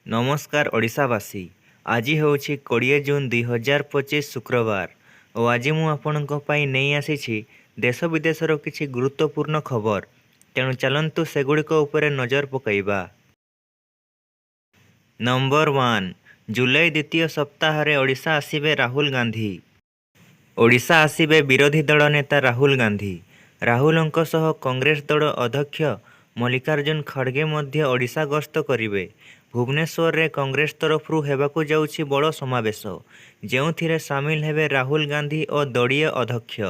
नमस्कार ओडिशावासी। आज हूँ 20 जून 2025 शुक्रवार और आज मुझे नहीं आसी देश विदेशर किसी गुरुत्वपूर्ण खबर। तेणु चलतु सेगुड़िक उपरे नजर पकईबा। नंबर 1, जुलाई द्वितीय सप्ताह ओडिशा आसिबे राहुल गांधी। ओडिशा आसिबे विरोधी दल नेता राहुल गांधी। राहुलंक सह कांग्रेस दल अध्यक्ष मल्लिकार्जुन खड़गे मध्य ओडिशा गस्त करिवे। भुवनेश्वर रे कांग्रेस तरफरु हेबाकु जाउछि बड़ समावेश, जेउथिरे सामिल हेबे राहुल गांधी और दलीय अध्यक्ष।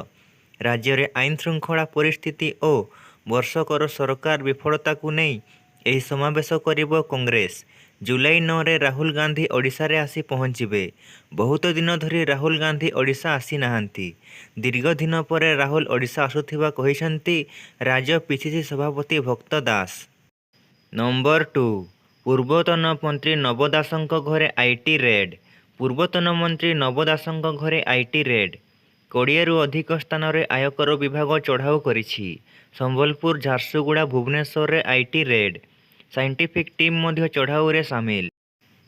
राज्य रे आईन श्रृंखला परिस्थिति और वर्षकर सरकार विफलता को नहीं एही समावेश करिबो कांग्रेस। जुलाई 9 रे राहुल गांधी ओडिशा रे आसी पहुँचे। बहुत दिन धरी राहुल गांधी ओडिशा आसी नाहांती। दीर्घ दिन पर राहुल ओडिशा आसुथिबा कहिसंती राज्य पीसीसी सभापति भक्त दास। नंबर 2, पूर्वतन मंत्री नव दासଙ୍କ घरे आईटी रेड। पूर्वतन मंत्री नव दासଙ୍କ घरे आईटी रेड। 20 रु अधिक स्थान रे आयकर विभाग चढ़ाऊ करिछि। संबलपुर, झारसुगुड़ा, भुवनेश्वर रे आईटी रेड। साइंटिफिक टीम मध्य चढ़ाऊ रे सामिल।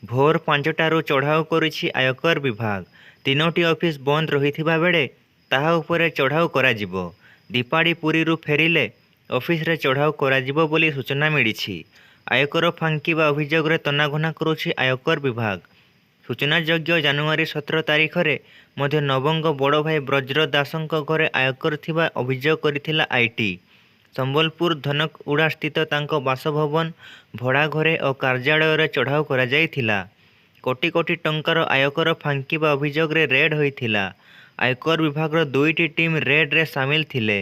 भोर 5टारू चढ़ाऊ करिछि आयकर विभाग। 3टी ऑफिस बंद रहिथिबा बेले ताहा उपरे चढ़ाऊ कराजिबो। दीपाड़ी पुरीरू फेरिले ऑफिस रे चढ़ाऊ कराजिबो बोली सूचना मिलिछि। आयकर फांकिबा अभियोग रे तनाघना करुछि आयकर विभाग। सूचनायोग्य जानुआरी 17 तारीख रे मध्य नवंग बड़ भाई ब्रजर दासଙ୍କ घरे आयकर थिबा अभियोग करिथिला आईटी। संबलपुर धनकउड़ा स्थित तांको बासभवन, भड़ा घरे और कार्यालय रे चढ़ाऊ करा जाइथिला। कोटी कोटी टंकार आयकर फांकिबा अभियोग रे रेड होइथिला। आयकर विभाग रो 2टी टीम रेड रे सामिल थिले।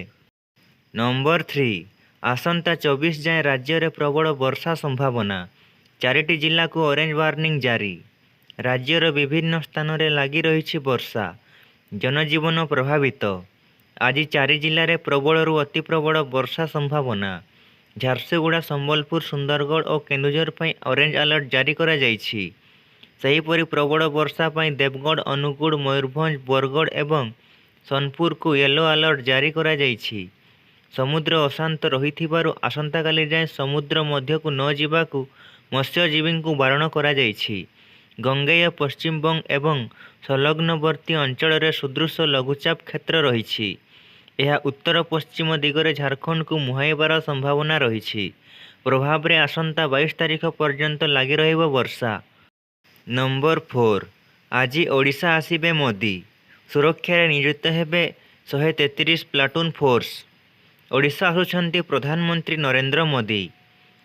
नंबर 3, आसंता 24 जाए राज्य रे प्रबल वर्षा संभावना। 4टी जिला को ऑरेंज वार्निंग जारी। राज्यर विभिन्न स्थान रे लगी रही वर्षा, जनजीवन प्रभावित। आज 4 जिले में प्रबल रु अति प्रबल वर्षा संभावना। झारसुगुड़ा, संबलपुर, सुंदरगढ़ और केन्दुझर पर ऑरेंज अलर्ट जारी करा जाइछि। सेहीपरि प्रबल वर्षा पर देवगढ़, अनुगुड़, मयूरभंज, बरगढ़ एवं सोनपुर को येलो अलर्ट जारी करा जाइछि। समुद्र अशांत रहिथिबारु आसंता काली जाए समुद्र मध्य को न जिबाकु मत्स्यजीवी को बारण करा जाइछि। गंगेय, पश्चिमबंग एवं संलग्नवर्ती अंचल रे सुदृश लघुचाप क्षेत्र रहिछि। यह उत्तर पश्चिम दिगरे झारखंड को मुहाइबार संभावना रहिछि। प्रभाव रे आसंता 22 तारीख पर्यंत लगी रहिबो वर्षा। नंबर 4, आज ओडिशा आसिबे मोदी। सुरक्षा रे नियुक्त हेबे 133 प्लाटून फोर्स। ओडिशा आसुछंती प्रधानमंत्री नरेंद्र मोदी।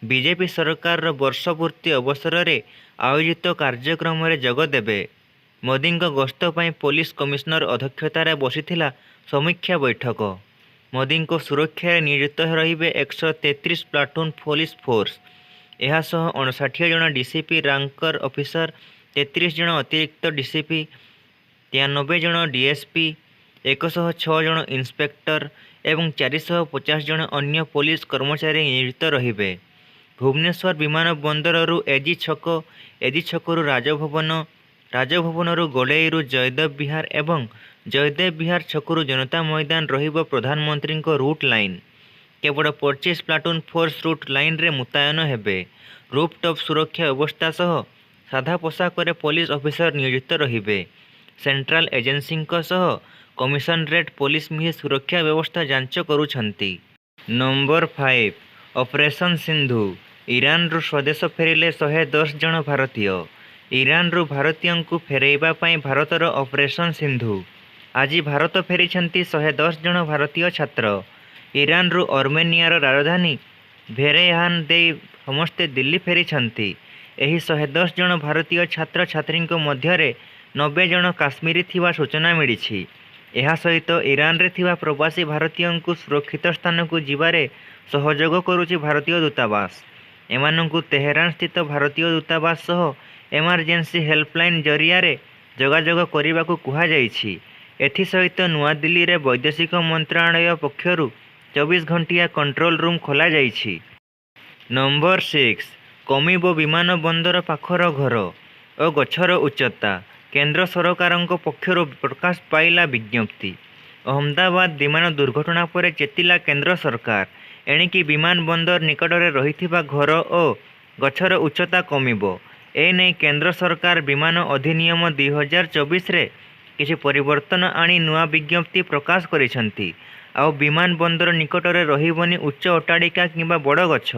बीजेपी सरकार रो वर्षपूर्ति अवसर रे आयोजित कार्यक्रम रे जोग देबे। मोदी गस्त पर पुलिस कमिश्नर अध्यक्षतार बसिथिला समीक्षा बैठक। मोदी को सुरक्षा रे नियुक्त रहिबे 133 प्लाटून पुलिस फोर्स। यह 59 जन डीसीपी रैंकर ऑफिसर, 33 जन अतिरिक्त डीसीपी, 93 जन डीएसपी, 106 जन इंस्पेक्टर एवं 450 जन अन्य पुलिस कर्मचारी नियोजित रहिबे। भुवनेश्वर विमान बंदररू एजी छकरू राजभवन, राजभवनरू गोलेईरू जयदेव विहार एवं जयदेव विहार छकरू जनता मैदान रहिबो प्रधानमंत्री को रूट लाइन। केवल 25 प्लाटून फोर्स रूट लाइन रे मुतयन हेबे। रूफटॉप सुरक्षा व्यवस्था सह साधा पोशाक रे पुलिस ऑफिसर नियोजित रहिबे। सेंट्रल एजेंसी सह कमिशनरेट पुलिस मिहि सुरक्षा व्यवस्था जांच करुछंती। Number 5, operation Sindhu. ईरान रु स्वदेश फेरिले 110 जन भारतीय। ईरान रु भारतीयों को फेरैबा पई भारतर ऑपरेशन सिंधु। आज भारत फेरिछंती 110 जन भारतीय छात्र। ईरान रु आर्मेनियार राजधानी भेरेहान दे समस्ते दिल्ली फेरिछंती। एही 110 जन भारतीय छात्र छात्री मध्य 90 जन काश्मीरी थिबा सूचना मिलिछि। यह सहित ईरान रे थिबा प्रवासी भारतीयों को सुरक्षित स्थान को जिबारे सहयोग करुछि भारतीय दूतावास। एमानंकु तेहरान स्थित भारतीय दूतावास सह इमरजेंसी हेल्पलाइन जरिया रे जोगाजोग करिबाकु कुहा जाइछि। एथि सहित नुआ दिल्ली रे वैदेशिक मंत्रालय पक्षरु 24 घंटिया कंट्रोल रूम खोला जाइछि। नंबर 6, कमिबो विमान बंदर पाखर घर और गछर उच्चता। केंद्र सरकारों पक्षर प्रकाश पाइला विज्ञप्ति। अहमदाबाद विमान दुर्घटना पर चेतिला केंद्र सरकार। एणिकी विमान बंदर निकट में रही घर और गछर उच्चता कमिबो। एने केंद्र सरकार विमान अधिनियम 2024 रे किसी परिवर्तन आनी नुआ विज्ञप्ति प्रकाश करिसंती। आउ विमान बंदर निकटरे रहिबनी उच्च अट्टालिका किंबा बड़ गछ।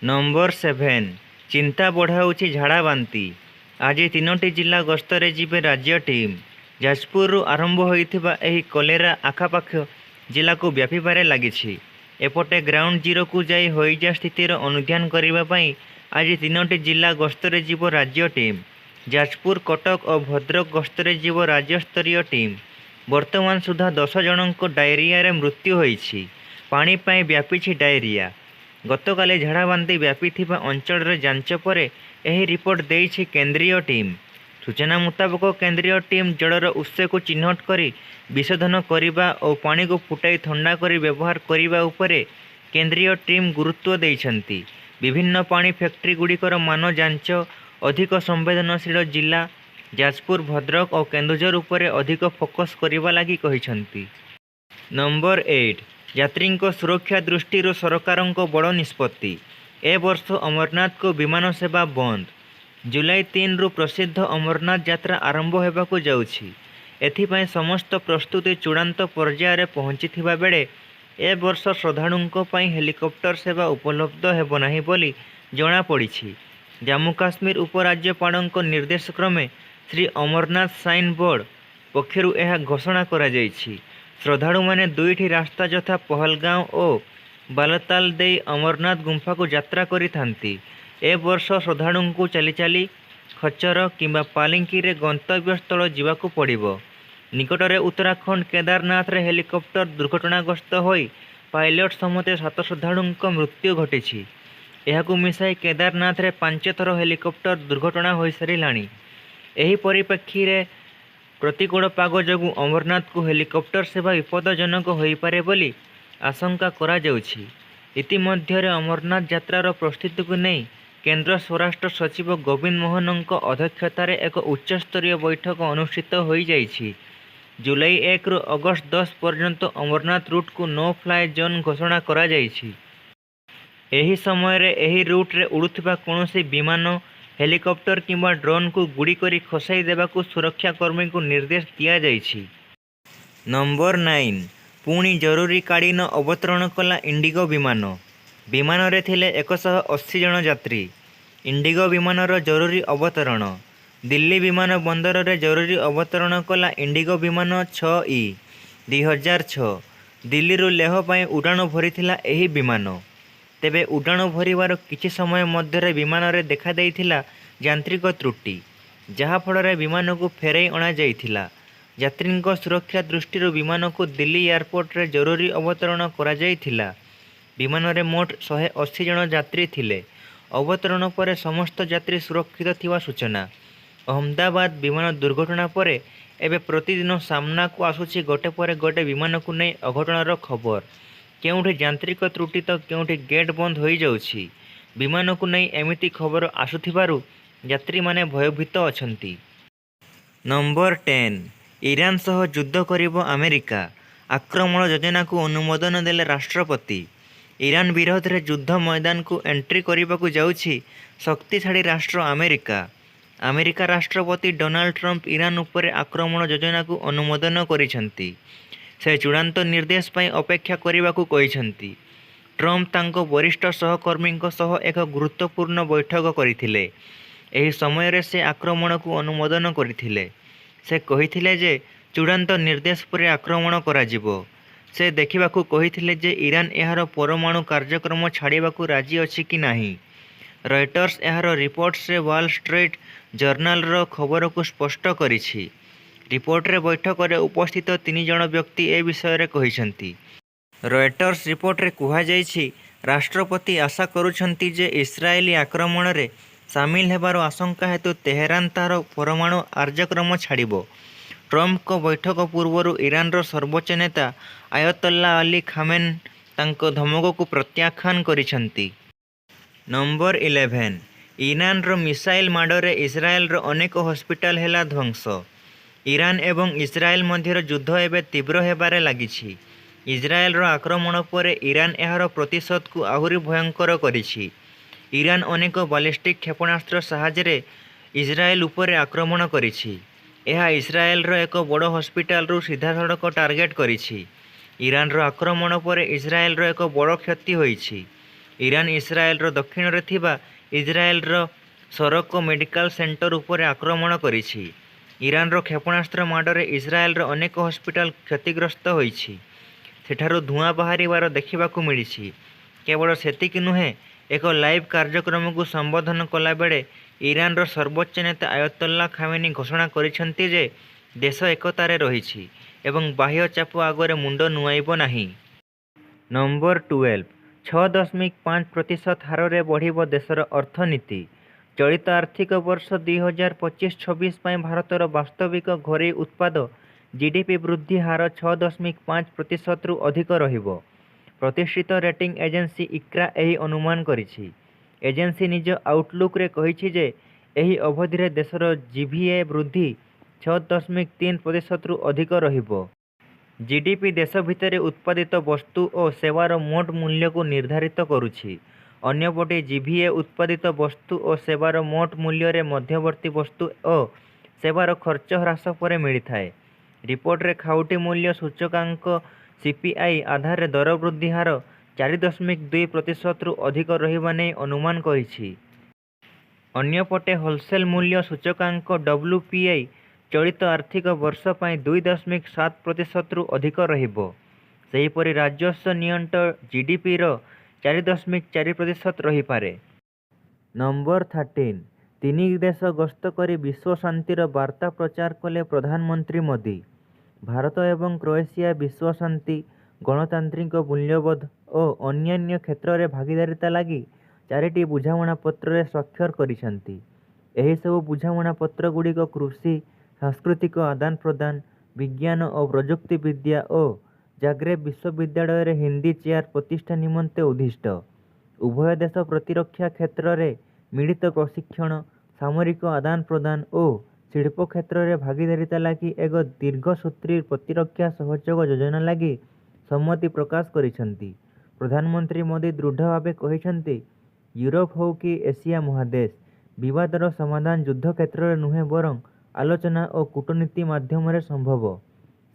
नंबर 7 चिंता बढ़ाऊँच झाड़ा बांती। आज 3टी जिला गस्तरे जिबे राज्य टीम। जाजपुर आरंभ होइथिबा एही कलेरा आखापाख जिला को व्यापीबारे लागिछि। एपटे ग्राउंड जीरो को जाई होइजा स्थितिर अनुध्यान करिबा पई आज 3टी जिला गस्तरे जीव राज्य टीम। जाजपुर कटक और भद्रक गस्तरे जीव राज्य स्तरीय टीम। वर्तमान सुधा 10 जनक डायरिया रे मृत्यु होइछि। पानी पाई व्यापीछि डायरिया। गतकाले झाड़ाबांती व्यापी थिबा अंचल रे जांच परे एही रिपोर्ट देइछि केंद्रीय टीम। सूचना मुताबक केंद्रीय टीम जलर उत्स को चिन्हट करी विशोधन करिबा और पानी को फुटाई ठंडा करी व्यवहार करिबा उपरे केंद्रीय टीम गुरुत्व देइछंती। विभिन्न पानी फैक्ट्री गुड़िकर मान जांच अधिक संवेदनशील जिला जाजपुर भद्रक और केन्दुझर उपरे अधिक फोकस करिबा लागि कहिछंती। नंबर 8 यात्री सुरक्षा दृष्टि सरकार बड़ निष्पत्ति। ए वर्ष अमरनाथ को विमान सेवा बंद। जुलाई 3 रु प्रसिद्ध अमरनाथ यात्रा आरंभ होबाकू जाउछि। एथिपाई समस्त प्रस्तुति चूड़ांत पर्यायर पहुंचीथिबा बेले ए वर्ष श्रद्धालुंको पई हेलिकॉप्टर सेवा उपलब्ध हेबो नाही बोली जणा पड़िछि। जम्मू काश्मीर उपराज्यपालଙ୍କ निर्देश क्रमे श्री अमरनाथ साइन बोर्ड पक्षरु यह घोषणा करा जाइछि। श्रद्धालु माने दुईटी रास्ता यथा पहलगांव और बालताल दे अमरनाथ गुंफा को यात्रा करिथांती। ए वर्ष श्रद्धालुंकु चली चली खच्चर किंबा पालिंकी रे गंतव्य स्थल जीवाकू पड़िबो। निकटरे उत्तराखंड केदारनाथ रे हेलिकॉप्टर दुर्घटनाग्रस्त होई पायलट समते 7 श्रद्धालुंक मृत्यु घटिछि। एहाकू मिसाई केदारनाथ रे 5 थर हेलिकॉप्टर दुर्घटना होई सारिलाणी। एही परिप्रेक्षी रे प्रतिकूल पाग जोगु अमरनाथ को हेलिकॉप्टर सेवा विपदजनक होई पारे बोली आशंका करा जाउछि। इतिमध्य अमरनाथ यात्रार प्रस्तुति को नहीं केंद्र स्वराष्ट्र सचिव गोविंद मोहनଙ୍କ अध्यक्षतार एक उच्चस्तरीय बैठक अनुष्ठित हो जाइछि। जुलाई 1 रु अगस्त 10 पर्यंत अमरनाथ रूट को नो फ्लाई जोन घोषणा करा जाइछि। एही समय रे एही रूट रे उड़ुथिबा कोनोसी विमान हेलिकॉप्टर किंबा ड्रोन को गुड़ी करी खसाई देबाकू सुरक्षाकर्मी को निर्देश दिया जाइछि। नंबर 9 पुणी जरूरी कालीन अवतरण कला इंडिगो विमान। विमान रे थिले 180 जन यात्री। इंडिगो विमानर जरूरी अवतरण। दिल्ली विमान बंदर रे जरूरी अवतरण कला इंडिगो विमान 6E 2006। दिल्ली रु लेह पई उड़ाण भरिथिला एही विमान। तेबे उड़ाण भरिवार किछि समय मध्य विमान रे देखा देइथिला यांत्रिक त्रुटि, जहा फल विमान को फेराई अणा जाइथिला। यात्री सुरक्षा दृष्टि विमान को दिल्ली एयरपोर्ट रे जरूरी अवतरण करा जाइथिला। विमान रे मोट 180 जन यात्री थिले। अवतरण पर समस्त यात्री सुरक्षित थिवा सूचना। अहमदाबाद विमान दुर्घटना पर एबे प्रतिदिन सामना को आसुछि गोटे पर गोटे विमान को नहीं अघटनार खबर। केउठी यांत्रिक त्रुटि तो केउठी गेट बंद हो जाउछि। विमान को नहीं एमिति खबर आसुथिबारु यात्री माने भयभीत अछंती। नंबर 10 ईरान सह युद्ध करिबो अमेरिका। आक्रमण योजना को अनुमोदन देले राष्ट्रपति। ईरान विरोध रे युद्ध मैदान को एंट्री करिबाकू जाउछि शक्तिशाली राष्ट्र अमेरिका। अमेरिका राष्ट्रपति डोनाल्ड ट्रंप ईरान उपरे आक्रमण योजना को अनुमोदन करिसंती। से चूड़ांत निर्देश पई अपेक्षा करिबाकू कहिसंती। ट्रंप तांको वरिष्ठ सहकर्मी सह एक गुरुत्वपूर्ण बैठक करिथिले। एही समय रे से आक्रमण को अनुमोदन करिथिले। से कहिथिले जे चूड़ांत निर्देश पर आक्रमण कराजिबो। से देखिबाकू कहिथिले जे ईरान एहार परमाणु कार्यक्रम छाड़िबाकू राजी अछि कि नाही। रॉयटर्स एहार रिपोर्ट्स रे वॉल स्ट्रीट जर्नाल रो खबर को स्पष्ट करिछि। रिपोर्ट रे बैठक रे उपस्थित 3 जन व्यक्ति ए विषय रे कहिसंती। रॉयटर्स रिपोर्ट रे कुहा जाइछि राष्ट्रपति आशा करुछंती जे इस्राएली आक्रमण रे सामिल हेबार आशंका हेतु तेहरान तार परमाणु कार्यक्रम छाड़िबो। ट्रंप को बैठक पूर्व ईरान रो सर्वोच्च नेता आयतोल्ला अली खामेन तांको धमक को प्रत्याख्यान करिसंती। नंबर 11 ईरान रो मिसाइल माडरे इस्राएल रो अनेक हॉस्पिटल हेला ध्वंस। ईरान एवं इस्राएल मध्यर युद्ध एवं तीव्र हेबारे लागिछि। इस्राएल रो आक्रमण पर ईरान एहार प्रतिशोध को आहुरी भयंकर करिछि। ଇରାନ ଅନେକ ବାଲିଷ୍ଟିକ୍ କ୍ଷେପଣାସ୍ତ୍ର ସାହାଯ୍ୟରେ ଇସ୍ରାଏଲ ଉପରେ ଆକ୍ରମଣ କରିଛି। ଏହା ଇସ୍ରାଏଲର ଏକ ବଡ଼ ହସ୍ପିଟାଲରୁ ସିଧାସଳଖ ଟାର୍ଗେଟ କରିଛି। ଇରାନର ଆକ୍ରମଣ ପରେ ଇସ୍ରାଏଲର ଏକ ବଡ଼ କ୍ଷତି ହୋଇଛି। ଇରାନ ଇସ୍ରାଏଲର ଦକ୍ଷିଣରେ ଥିବା ଇସ୍ରାଏଲର ସରକ ମେଡିକାଲ ସେଣ୍ଟର ଉପରେ ଆକ୍ରମଣ କରିଛି। ଇରାନର କ୍ଷେପଣାସ୍ତ୍ର ମାଡ଼ରେ ଇସ୍ରାଏଲର ଅନେକ ହସ୍ପିଟାଲ କ୍ଷତିଗ୍ରସ୍ତ ହୋଇଛି। ସେଠାରୁ ଧୂଆଁ ବାହାରିବାର ଦେଖିବାକୁ ମିଳିଛି। କେବଳ ସେତିକି ନୁହେଁ, ଏକ ଲାଇଭ୍ କାର୍ଯ୍ୟକ୍ରମକୁ ସମ୍ବୋଧନ କଲାବେଳେ ଇରାନର ସର୍ବୋଚ୍ଚ ନେତା ଆୟତୋଲ୍ଲା ଖାମେନି ଘୋଷଣା କରିଛନ୍ତି ଯେ ଦେଶ ଏକତାରେ ରହିଛି ଏବଂ ବାହ୍ୟ ଚାପ ଆଗରେ ମୁଣ୍ଡ ନୁଆଁଇବ ନାହିଁ। ନମ୍ବର 12 6.5% ହାରରେ ବଢ଼ିବ ଦେଶର ଅର୍ଥନୀତି। ଚଳିତ ଆର୍ଥିକ ବର୍ଷ 2025-26 ପାଇଁ ଭାରତର ବାସ୍ତବିକ ଘରୋଇ ଉତ୍ପାଦ ଜିଡିପି ବୃଦ୍ଧି ହାର 6.5%ରୁ ଅଧିକ ରହିବ। ପ୍ରତିଷ୍ଠିତ ରେଟିଂ ଏଜେନ୍ସି ଇକ୍ରା ଏହି ଅନୁମାନ କରିଛି। ଏଜେନ୍ସି ନିଜ ଆଉଟଲୁକ୍ରେ କହିଛି ଯେ ଏହି ଅବଧିରେ ଦେଶର ଜିଭିଏ ବୃଦ୍ଧି 6.3%ରୁ ଅଧିକ ରହିବ। ଜିଡିପି ଦେଶ ଭିତରେ ଉତ୍ପାଦିତ ବସ୍ତୁ ଓ ସେବାର ମୋଟ ମୂଲ୍ୟକୁ ନିର୍ଦ୍ଧାରିତ କରୁଛି। ଅନ୍ୟପଟେ ଜିଭିଏ ଉତ୍ପାଦିତ ବସ୍ତୁ ଓ ସେବାର ମୋଟ ମୂଲ୍ୟରେ ମଧ୍ୟବର୍ତ୍ତୀ ବସ୍ତୁ ଓ ସେବାର ଖର୍ଚ୍ଚ ହ୍ରାସ ପରେ ମିଳିଥାଏ। ରିପୋର୍ଟରେ ଖାଉଟି ମୂଲ୍ୟ ସୂଚକାଙ୍କ ସିପିଆଇ ଆଧାରରେ ଦର ବୃଦ୍ଧି ହାର 4.2%ରୁ ଅଧିକ ରହିବା ନେଇ ଅନୁମାନ କରିଛି। ଅନ୍ୟପଟେ ହୋଲସେଲ ମୂଲ୍ୟ ସୂଚକାଙ୍କ ଡବ୍ଲ୍ୟୁପିଆଇ ଚଳିତ ଆର୍ଥିକ ବର୍ଷ ପାଇଁ 2.7%ରୁ ଅଧିକ ରହିବ। ସେହିପରି ରାଜସ୍ୱ ନିଅଣ୍ଟ ଜିଡିପିର 4.4% ରହିପାରେ। ନମ୍ବର 13 ତିନି ଦେଶ ଗସ୍ତ କରି ବିଶ୍ୱ ଶାନ୍ତିର ବାର୍ତ୍ତା ପ୍ରଚାର କଲେ ପ୍ରଧାନମନ୍ତ୍ରୀ ମୋଦି। ଭାରତ ଏବଂ କ୍ରୋଏସିଆ ବିଶ୍ୱ ଶାନ୍ତି, ଗଣତାନ୍ତ୍ରିକ ମୂଲ୍ୟବୋଧ ଓ ଅନ୍ୟାନ୍ୟ କ୍ଷେତ୍ରରେ ଭାଗିଦାରିତା ଲାଗି 4ଟି ବୁଝାମଣାପତ୍ରରେ ସ୍ୱାକ୍ଷର କରିଛନ୍ତି। ଏହିସବୁ ବୁଝାମଣାପତ୍ରଗୁଡ଼ିକ କୃଷି, ସାଂସ୍କୃତିକ ଆଦାନପ୍ରଦାନ, ବିଜ୍ଞାନ ଓ ପ୍ରଯୁକ୍ତି ବିଦ୍ୟା ଓ ଜାଗ୍ରେବ ବିଶ୍ୱବିଦ୍ୟାଳୟରେ ହିନ୍ଦୀ ଚେୟାର ପ୍ରତିଷ୍ଠା ନିମନ୍ତେ ଉଦ୍ଦିଷ୍ଟ। ଉଭୟ ଦେଶ ପ୍ରତିରକ୍ଷା କ୍ଷେତ୍ରରେ ମିଳିତ ପ୍ରଶିକ୍ଷଣ, ସାମରିକ ଆଦାନପ୍ରଦାନ ଓ ଶିଳ୍ପ କ୍ଷେତ୍ରରେ ଭାଗିଦାରିତା ଲାଗି ଏକ ଦୀର୍ଘସୂତ୍ରୀ ପ୍ରତିରକ୍ଷା ସହଯୋଗ ଯୋଜନା ଲାଗି ସମ୍ମତି ପ୍ରକାଶ କରିଛନ୍ତି। ପ୍ରଧାନମନ୍ତ୍ରୀ ମୋଦି ଦୃଢ଼ ଭାବେ କହିଛନ୍ତି, ୟୁରୋପ ହେଉ କି ଏସିଆ ମହାଦେଶ, ବିବାଦର ସମାଧାନ ଯୁଦ୍ଧ କ୍ଷେତ୍ରରେ ନୁହେଁ ବରଂ ଆଲୋଚନା ଓ କୂଟନୀତି ମାଧ୍ୟମରେ ସମ୍ଭବ।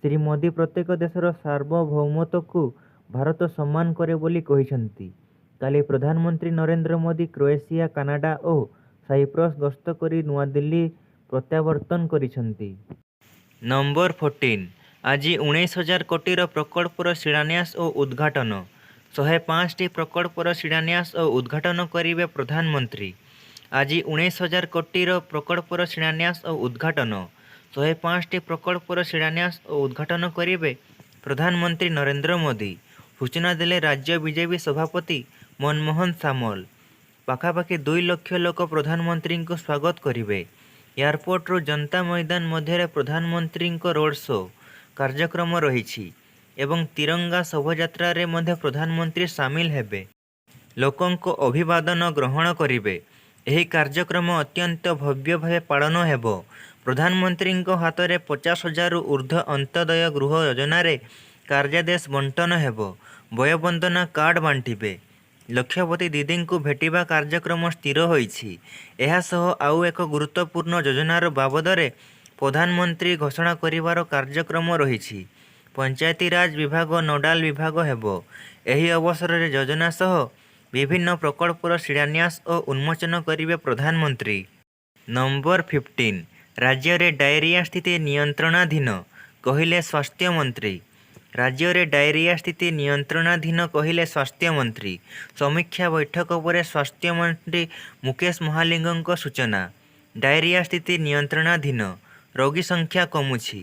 ଶ୍ରୀ ମୋଦି ପ୍ରତ୍ୟେକ ଦେଶର ସାର୍ବଭୌମତ୍ୱକୁ ଭାରତ ସମ୍ମାନ କରେ ବୋଲି କହିଛନ୍ତି। କାଲି ପ୍ରଧାନମନ୍ତ୍ରୀ ନରେନ୍ଦ୍ର ମୋଦି କ୍ରୋଏସିଆ, କାନାଡା ଓ ସାଇପ୍ରସ ଗସ୍ତ କରି ନୂଆଦିଲ୍ଲୀ ପ୍ରତ୍ୟାବର୍ତ୍ତନ କରିଛନ୍ତି। ନମ୍ବର 14 ଆଜି 19,000 କୋଟିର ପ୍ରକଳ୍ପର ଶିଳାନ୍ୟାସ ଓ ଉଦ୍ଘାଟନ। 105ଟି ପ୍ରକଳ୍ପର ଶିଳାନ୍ୟାସ ଓ ଉଦ୍ଘାଟନ କରିବେ ପ୍ରଧାନମନ୍ତ୍ରୀ। ଆଜି 19,000 କୋଟିର ପ୍ରକଳ୍ପର ଶିଳାନ୍ୟାସ ଓ ଉଦ୍ଘାଟନ। 105ଟି ପ୍ରକଳ୍ପର ଶିଳାନ୍ୟାସ ଓ ଉଦ୍ଘାଟନ କରିବେ ପ୍ରଧାନମନ୍ତ୍ରୀ ନରେନ୍ଦ୍ର ମୋଦି। ସୂଚନା ଦେଲେ ରାଜ୍ୟ ବିଜେପି ସଭାପତି ମନମୋହନ ସାମଲ। ପାଖାପାଖି 2 ଲକ୍ଷ ଲୋକ ପ୍ରଧାନମନ୍ତ୍ରୀଙ୍କୁ ସ୍ୱାଗତ କରିବେ। ଏୟାରପୋର୍ଟରୁ ଜନତା ମଇଦାନ ମଧ୍ୟରେ ପ୍ରଧାନମନ୍ତ୍ରୀଙ୍କ ରୋଡ୍ ଶୋ କାର୍ଯ୍ୟକ୍ରମ ରହିଛି ଏବଂ ତିରଙ୍ଗା ଶୋଭାଯାତ୍ରାରେ ମଧ୍ୟ ପ୍ରଧାନମନ୍ତ୍ରୀ ସାମିଲ ହେବେ। ଲୋକଙ୍କ ଅଭିବାଦନ ଗ୍ରହଣ କରିବେ। ଏହି କାର୍ଯ୍ୟକ୍ରମ ଅତ୍ୟନ୍ତ ଭବ୍ୟ ଭାବେ ପାଳନ ହେବ। ପ୍ରଧାନମନ୍ତ୍ରୀଙ୍କ ହାତରେ 50,000ରୁ ଉର୍ଦ୍ଧ୍ୱ ଅନ୍ତ୍ୟୋଦୟ ଗୃହ ଯୋଜନାରେ କାର୍ଯ୍ୟାଦେଶ ବଣ୍ଟନ ହେବ। ବୟବନ୍ଦନା କାର୍ଡ ବାଣ୍ଟିବେ। ଲକ୍ଷପତି ଦିଦିଙ୍କୁ ଭେଟିବା କାର୍ଯ୍ୟକ୍ରମ ସ୍ଥିର ହୋଇଛି। ଏହାସହ ଆଉ ଏକ ଗୁରୁତ୍ୱପୂର୍ଣ୍ଣ ଯୋଜନାର ବାବଦରେ ପ୍ରଧାନମନ୍ତ୍ରୀ ଘୋଷଣା କରିବାର କାର୍ଯ୍ୟକ୍ରମ ରହିଛି। ପଞ୍ଚାୟତିରାଜ ବିଭାଗ ନୋଡାଲ ବିଭାଗ ହେବ। ଏହି ଅବସରରେ ଯୋଜନା ସହ ବିଭିନ୍ନ ପ୍ରକଳ୍ପର ଶିଳାନ୍ୟାସ ଓ ଉନ୍ମୋଚନ କରିବେ ପ୍ରଧାନମନ୍ତ୍ରୀ। ନମ୍ବର 15 ରାଜ୍ୟରେ ଡାଇରିଆ ସ୍ଥିତି ନିୟନ୍ତ୍ରଣାଧୀନ, କହିଲେ ସ୍ୱାସ୍ଥ୍ୟମନ୍ତ୍ରୀ। ରାଜ୍ୟରେ ଡାଇରିଆ ସ୍ଥିତି ନିୟନ୍ତ୍ରଣାଧୀନ କହିଲେ ସ୍ୱାସ୍ଥ୍ୟମନ୍ତ୍ରୀ। ସମୀକ୍ଷା ବୈଠକ ପରେ ସ୍ୱାସ୍ଥ୍ୟମନ୍ତ୍ରୀ ମୁକେଶ ମହାଲିଙ୍ଗଙ୍କ ସୂଚନା। ଡାଇରିଆ ସ୍ଥିତି ନିୟନ୍ତ୍ରଣାଧୀନ, ରୋଗୀ ସଂଖ୍ୟା କମୁଛି।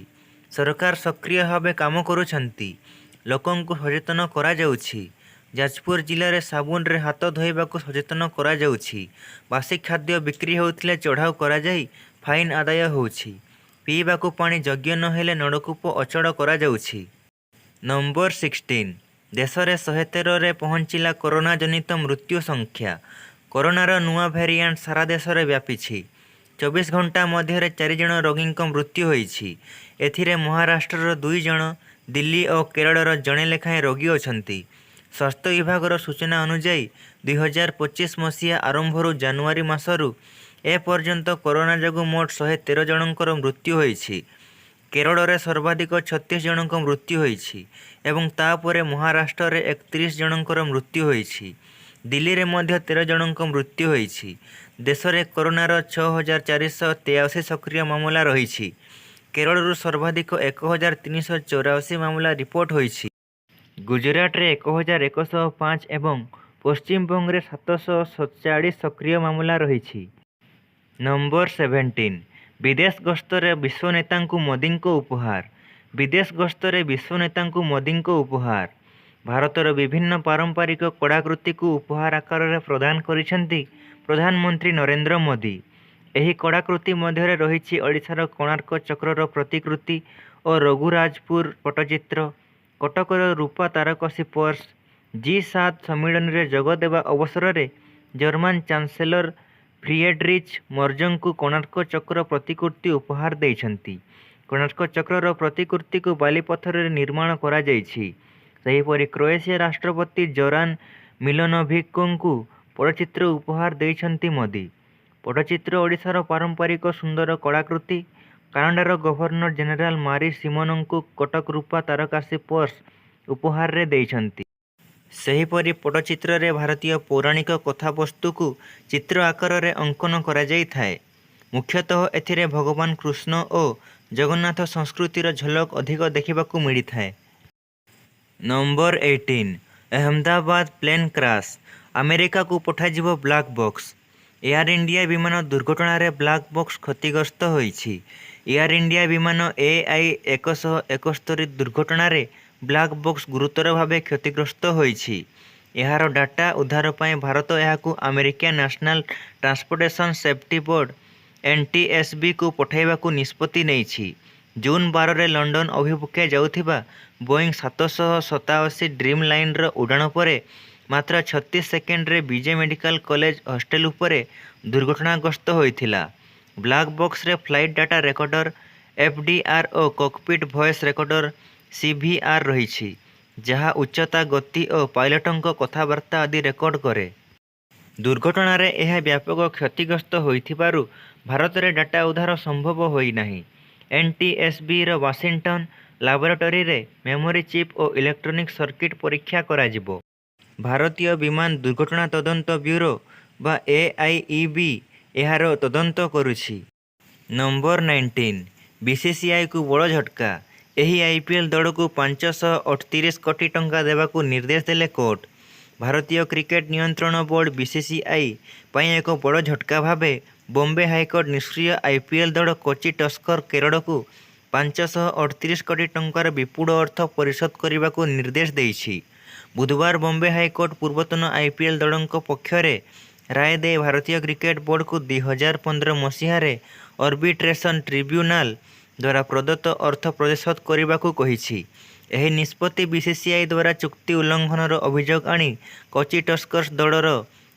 ସରକାର ସକ୍ରିୟ ଭାବେ କାମ କରୁଛନ୍ତି। ଲୋକଙ୍କୁ ସଚେତନ କରାଯାଉଛି। ଯାଜପୁର ଜିଲ୍ଲାରେ ସାବୁନରେ ହାତ ଧୋଇବାକୁ ସଚେତନ କରାଯାଉଛି। ବାସି ଖାଦ୍ୟ ବିକ୍ରି ହେଉଥିଲେ ଚଢ଼ାଉ କରାଯାଇ ଫାଇନ ଆଦାୟ ହେଉଛି। ପିଇବାକୁ ପାଣି ଯୋଗ୍ୟ ନହେଲେ ନଳକୂପ ଅଚଳ କରାଯାଉଛି। ନମ୍ବର 16 ଦେଶରେ 113ରେ ପହଞ୍ଚିଲା କରୋନା ଜନିତ ମୃତ୍ୟୁ ସଂଖ୍ୟା। କରୋନାର ନୂଆ ଭେରିଆଣ୍ଟ ସାରା ଦେଶରେ ବ୍ୟାପିଛି। 24 ଘଣ୍ଟା ମଧ୍ୟରେ 4 ଜଣ ରୋଗୀଙ୍କ ମୃତ୍ୟୁ ହୋଇଛି। ଏଥିରେ ମହାରାଷ୍ଟ୍ରର 2 ଜଣ, ଦିଲ୍ଲୀ ଓ କେରଳର ଜଣେ ଲେଖାଏଁ ରୋଗୀ ଅଛନ୍ତି। ସ୍ୱାସ୍ଥ୍ୟ ବିଭାଗର ସୂଚନା ଅନୁଯାୟୀ 2025 ମସିହା ଆରମ୍ଭରୁ ଜାନୁଆରୀ ମାସରୁ ଏପର୍ଯ୍ୟନ୍ତ କରୋନା ଯୋଗୁଁ ମୋଟ 113 ଜଣଙ୍କର ମୃତ୍ୟୁ ହୋଇଛି। କେରଳରେ ସର୍ବାଧିକ 36 ଜଣଙ୍କ ମୃତ୍ୟୁ ହୋଇଛି ଏବଂ ତାପରେ ମହାରାଷ୍ଟ୍ରରେ 31 ଜଣଙ୍କର ମୃତ୍ୟୁ ହୋଇଛି। ଦିଲ୍ଲୀରେ ମଧ୍ୟ 13 ଜଣଙ୍କ ମୃତ୍ୟୁ ହୋଇଛି। ଦେଶରେ କରୋନାର 6,483 ସକ୍ରିୟ ମାମଲା ରହିଛି। କେରଳରୁ ସର୍ବାଧିକ 1,384 ମାମଲା ରିପୋର୍ଟ ହୋଇଛି। ଗୁଜରାଟରେ 1,105 ଏବଂ ପଶ୍ଚିମବଙ୍ଗରେ 747 ସକ୍ରିୟ ମାମଲା ରହିଛି। ନମ୍ବର 17 ବିଦେଶ ଗସ୍ତରେ ବିଶ୍ୱ ନେତାଙ୍କୁ ମୋଦିଙ୍କ ଉପହାର। ବିଦେଶ ଗସ୍ତରେ ବିଶ୍ୱ ନେତାଙ୍କୁ ମୋଦିଙ୍କ ଉପହାର। ଭାରତର ବିଭିନ୍ନ ପାରମ୍ପରିକ କଳାକୃତିକୁ ଉପହାର ଆକାରରେ ପ୍ରଦାନ କରିଛନ୍ତି ପ୍ରଧାନମନ୍ତ୍ରୀ ନରେନ୍ଦ୍ର ମୋଦି। ଏହି କଳାକୃତି ମଧ୍ୟରେ ରହିଛି ଓଡ଼ିଶାର କୋଣାର୍କ ଚକ୍ରର ପ୍ରତିକୃତି ଓ ରଘୁରାଜପୁର ପଟ୍ଟଚିତ୍ର, କଟକର ରୂପା ତାରକସି ପର୍ସ। G7 ସମ୍ମିଳନୀରେ ଯୋଗ ଦେବା ଅବସରରେ ଜର୍ମାନ ଚାନ୍ସେଲର ଫ୍ରିଏଡରିଚ୍ ମର୍ଜଙ୍କୁ କୋଣାର୍କ ଚକ୍ର ପ୍ରତିକୃତି ଉପହାର ଦେଇଛନ୍ତି। କୋଣାର୍କ ଚକ୍ରର ପ୍ରତିକୃତିକୁ ବାଲିପଥରରେ ନିର୍ମାଣ କରାଯାଇଛି। ସେହିପରି କ୍ରୋଏସିଆ ରାଷ୍ଟ୍ରପତି ଜୋରାନ ମିଲୋନୋଭିକଙ୍କୁ ପଟ୍ଟଚିତ୍ର ଉପହାର ଦେଇଛନ୍ତି ମୋଦି। ପଟ୍ଟଚିତ୍ର ଓଡ଼ିଶାର ପାରମ୍ପରିକ ସୁନ୍ଦର କଳାକୃତି। କାନାଡାର ଗଭର୍ଣ୍ଣର ଜେନେରାଲ ମାରି ସିମୋନଙ୍କୁ କଟକ ରୂପା ତାରକସି ପର୍ସ ଉପହାରରେ ଦେଇଛନ୍ତି। ସେହିପରି ପଟ୍ଟଚିତ୍ରରେ ଭାରତୀୟ ପୌରାଣିକ କଥାବସ୍ତୁକୁ ଚିତ୍ର ଆକାରରେ ଅଙ୍କନ କରାଯାଇଥାଏ। ମୁଖ୍ୟତଃ ଏଥିରେ ଭଗବାନ କୃଷ୍ଣ ଓ ଜଗନ୍ନାଥ ସଂସ୍କୃତିର ଝଲକ ଅଧିକ ଦେଖିବାକୁ ମିଳିଥାଏ। Number 18 Ahmedabad plane crash. ଆମେରିକାକୁ ପଠାଯିବ ବ୍ଲାକ୍ ବକ୍ସ। ଏୟାର ଇଣ୍ଡିଆ ବିମାନ ଦୁର୍ଘଟଣାରେ ବ୍ଲାକ୍ ବକ୍ସ କ୍ଷତିଗ୍ରସ୍ତ ହୋଇଛି। ଏୟାର ଇଣ୍ଡିଆ ବିମାନ AI-171 ଦୁର୍ଘଟଣାରେ ବ୍ଲାକ୍ ବକ୍ସ ଗୁରୁତର ଭାବେ କ୍ଷତିଗ୍ରସ୍ତ ହୋଇଛି। ଏହାର ଡାଟା ଉଦ୍ଧାର ପାଇଁ ଭାରତ ଏହାକୁ America national transportation safety board NTSBକୁ ପଠାଇବାକୁ ନିଷ୍ପତ୍ତି ନେଇଛି। ଜୁନ୍ 12ରେ ଲଣ୍ଡନ ଅଭିମୁଖେ ଯାଉଥିବା ବୋଇଂ 787 ଡ୍ରିମ୍ ଲାଇନର ଉଡ଼ାଣ ପରେ ମାତ୍ର 36 ସେକେଣ୍ଡରେ ବିଜେ ମେଡିକାଲ କଲେଜ ହଷ୍ଟେଲ ଉପରେ ଦୁର୍ଘଟଣାଗ୍ରସ୍ତ ହୋଇଥିଲା। ବ୍ଲାକ୍ ବକ୍ସରେ ଫ୍ଲାଇଟ୍ ଡାଟା ରେକର୍ଡର FDR ଓ କକପିଟ୍ ଭଏସ ରେକର୍ଡର CVR ରହିଛି, ଯାହା ଉଚ୍ଚତା, ଗତି ଓ ପାଇଲଟଙ୍କ କଥାବାର୍ତ୍ତା ଆଦି ରେକର୍ଡ କରେ। ଦୁର୍ଘଟଣାରେ ଏହା ବ୍ୟାପକ କ୍ଷତିଗ୍ରସ୍ତ ହୋଇଥିବାରୁ ଭାରତରେ ଡାଟା ଉଦ୍ଧାର ସମ୍ଭବ ହୋଇନାହିଁ। NTSBର ୱାଶିଂଟନ ଲାବୋରେଟୋରୀରେ ମେମୋରି ଚିପ୍ ଓ ଇଲେକ୍ଟ୍ରୋନିକ ସର୍କିଟ ପରୀକ୍ଷା କରାଯିବ। ଭାରତୀୟ ବିମାନ ଦୁର୍ଘଟଣା ତଦନ୍ତ ବ୍ୟୁରୋ ବା AIEB ଏହାର ତଦନ୍ତ କରୁଛି। ନମ୍ବର 19 BCCIକୁ ବଡ଼ ଝଟକା। ଏହି IPL ଦଳକୁ 538 କୋଟି ଟଙ୍କା ଦେବାକୁ ନିର୍ଦ୍ଦେଶ ଦେଲେ କୋର୍ଟ। ଭାରତୀୟ କ୍ରିକେଟ ନିୟନ୍ତ୍ରଣ ବୋର୍ଡ BCCI ପାଇଁ ଏକ ବଡ଼ ଝଟକା ଭାବେ ବମ୍ବେ ହାଇକୋର୍ଟ ନିଷ୍କ୍ରିୟ IPL ଦଳ କୋଚି ଟସ୍କର କେରଳକୁ 538 କୋଟି ଟଙ୍କାର ବିପୁଳ ଅର୍ଥ ପରିଶୋଧ କରିବାକୁ ନିର୍ଦ୍ଦେଶ ଦେଇଛି। ବୁଧବାର ବମ୍ବେ ହାଇକୋର୍ଟ ପୂର୍ବତନ IPL ଦଳଙ୍କ ପକ୍ଷରେ ରାୟ ଦେଇ ଭାରତୀୟ କ୍ରିକେଟ ବୋର୍ଡକୁ 2015 ମସିହାରେ ଅର୍ବିଟ୍ରେସନ ଟ୍ରିବ୍ୟୁନାଲ ଦ୍ୱାରା ପ୍ରଦତ୍ତ ଅର୍ଥ ପରିଶୋଧ କରିବାକୁ କହିଛି। ଏହି ନିଷ୍ପତ୍ତି BCCI ଦ୍ୱାରା ଚୁକ୍ତି ଉଲ୍ଲଂଘନର ଅଭିଯୋଗ ଆଣି କୋଚି ଟସ୍କର୍ସ ଦଳର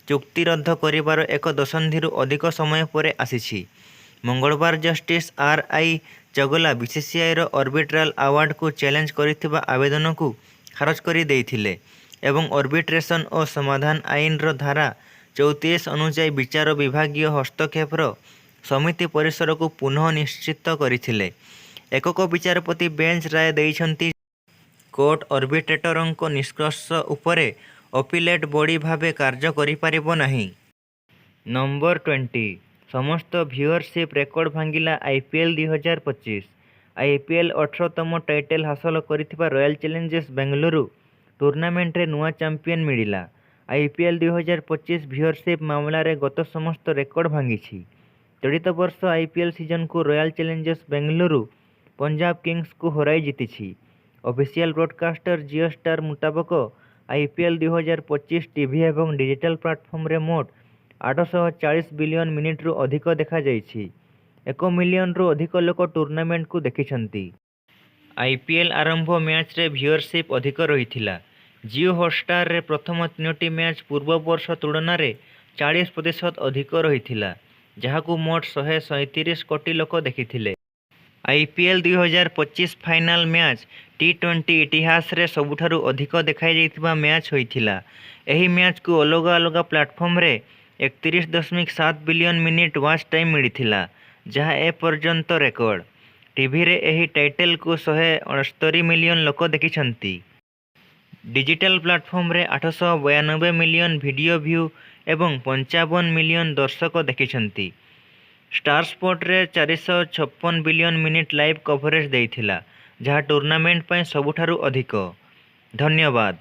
ଚୁକ୍ତି ରଦ୍ଦ କରିବାର ଏକ ଦଶନ୍ଧିରୁ ଅଧିକ ସମୟ ପରେ ଆସିଛି। ମଙ୍ଗଳବାର ଜଷ୍ଟିସ RI ଚଗଲା BCCIର ଅର୍ବିଟ୍ରାଲ ଆୱାର୍ଡକୁ ଚ୍ୟାଲେଞ୍ଜ କରିଥିବା ଆବେଦନକୁ ଖାରଜ କରି ଦେଇଥିଲେ ଏବଂ ଅର୍ବିଟ୍ରେସନ ଓ ସମାଧାନ ଆଇନର ଧାରା 34 ଅନୁଯାୟୀ ବିଚାର ବିଭାଗୀୟ ହସ୍ତକ୍ଷେପର ସମିତି ପରିସରକୁ ପୁନଃ ନିଶ୍ଚିତ କରିଥିଲେ। ଏକକ ବିଚାରପତି ବେଞ୍ଚ ରାୟ ଦେଇଛନ୍ତି କୋର୍ଟ ଅର୍ବିଟ୍ରେଟରଙ୍କ ନିଷ୍କର୍ଷ ଉପରେ ଅପିଲେଟ ବଡି ଭାବେ କାର୍ଯ୍ୟ କରିପାରିବ ନାହିଁ। ନମ୍ବର 20 ସମସ୍ତ ଭିଉଅରସିପ୍ ରେକର୍ଡ ଭାଙ୍ଗିଲା IPL 2025। IPL 18ତମ ଟାଇଟଲ ହାସଲ କରିଥିବା ରୟାଲ ଚ୍ୟାଲେଞ୍ଜର୍ସ ବେଙ୍ଗାଲୁରୁ ଟୁର୍ଣ୍ଣାମେଣ୍ଟରେ ନୂଆ ଚାମ୍ପିୟନ ମିଳିଲା। IPL 2025 ଭିଉଅରସିପ୍ ମାମଲାରେ ଗତ ସମସ୍ତ ରେକର୍ଡ ଭାଙ୍ଗିଛି। ଚଳିତ ବର୍ଷ IPL ସିଜନକୁ ରୟାଲ ଚ୍ୟାଲେଞ୍ଜର୍ସ ବେଙ୍ଗାଲୁରୁ ପଞ୍ଜାବ କିଙ୍ଗସକୁ ହରାଇ ଜିତିଛି। ଅଫିସିଆଲ ବ୍ରଡକାଷ୍ଟର ଜିଓ ଷ୍ଟାର ମୁତାବକ IPL 2025 ଟିଭି ଏବଂ ଡିଜିଟାଲ ପ୍ଲାଟଫର୍ମରେ ମୋଟ 840 ବିଲିୟନ ମିନିଟରୁ ଅଧିକ ଦେଖାଯାଇଛି। 1 ମିଲିୟନରୁ ଅଧିକ ଲୋକ ଟୁର୍ଣ୍ଣାମେଣ୍ଟକୁ ଦେଖିଛନ୍ତି। IPL ଆରମ୍ଭ ମ୍ୟାଚରେ ଭିଉଅରସିପ୍ ଅଧିକ ରହିଥିଲା। ଜିଓ ହଟଷ୍ଟାରରେ ପ୍ରଥମ 3ଟି ମ୍ୟାଚ ପୂର୍ବ ବର୍ଷ ତୁଳନାରେ 40% ଅଧିକ ରହିଥିଲା, ଯାହାକୁ ମୋଟ 137 କୋଟି ଲୋକ ଦେଖିଥିଲେ। IPL 2025 ଫାଇନାଲ ମ୍ୟାଚ ଟି20 ଇତିହାସରେ ସବୁଠାରୁ ଅଧିକ ଦେଖାଯାଇଥିବା ମ୍ୟାଚ୍ ହୋଇଥିଲା। ଏହି ମ୍ୟାଚ୍କୁ ଅଲଗା ଅଲଗା ପ୍ଲାଟଫର୍ମରେ 31.7 ବିଲିୟନ ମିନିଟ୍ ୱାଚ୍ ଟାଇମ୍ ମିଳିଥିଲା, ଯାହା ଏ ପର୍ଯ୍ୟନ୍ତ ରେକର୍ଡ। ଟିଭିରେ ଏହି ଟାଇଟେଲ୍କୁ 169 ମିଲିୟନ ଲୋକ ଦେଖିଛନ୍ତି। ଡିଜିଟାଲ ପ୍ଲାଟଫର୍ମରେ 892 ମିଲିୟନ ଭିଡ଼ିଓ ଭ୍ୟୁ ଏବଂ 55 ମିଲିୟନ ଦର୍ଶକ ଦେଖିଛନ୍ତି। ଷ୍ଟାର ସ୍ପୋର୍ଟରେ 456 ବିଲିୟନ ମିନିଟ୍ ଲାଇଭ୍ କଭରେଜ୍ ଦେଇଥିଲା, ଯାହା ଟୁର୍ଣ୍ଣାମେଣ୍ଟ ପାଇଁ ସବୁଠାରୁ ଅଧିକ। ଧନ୍ୟବାଦ।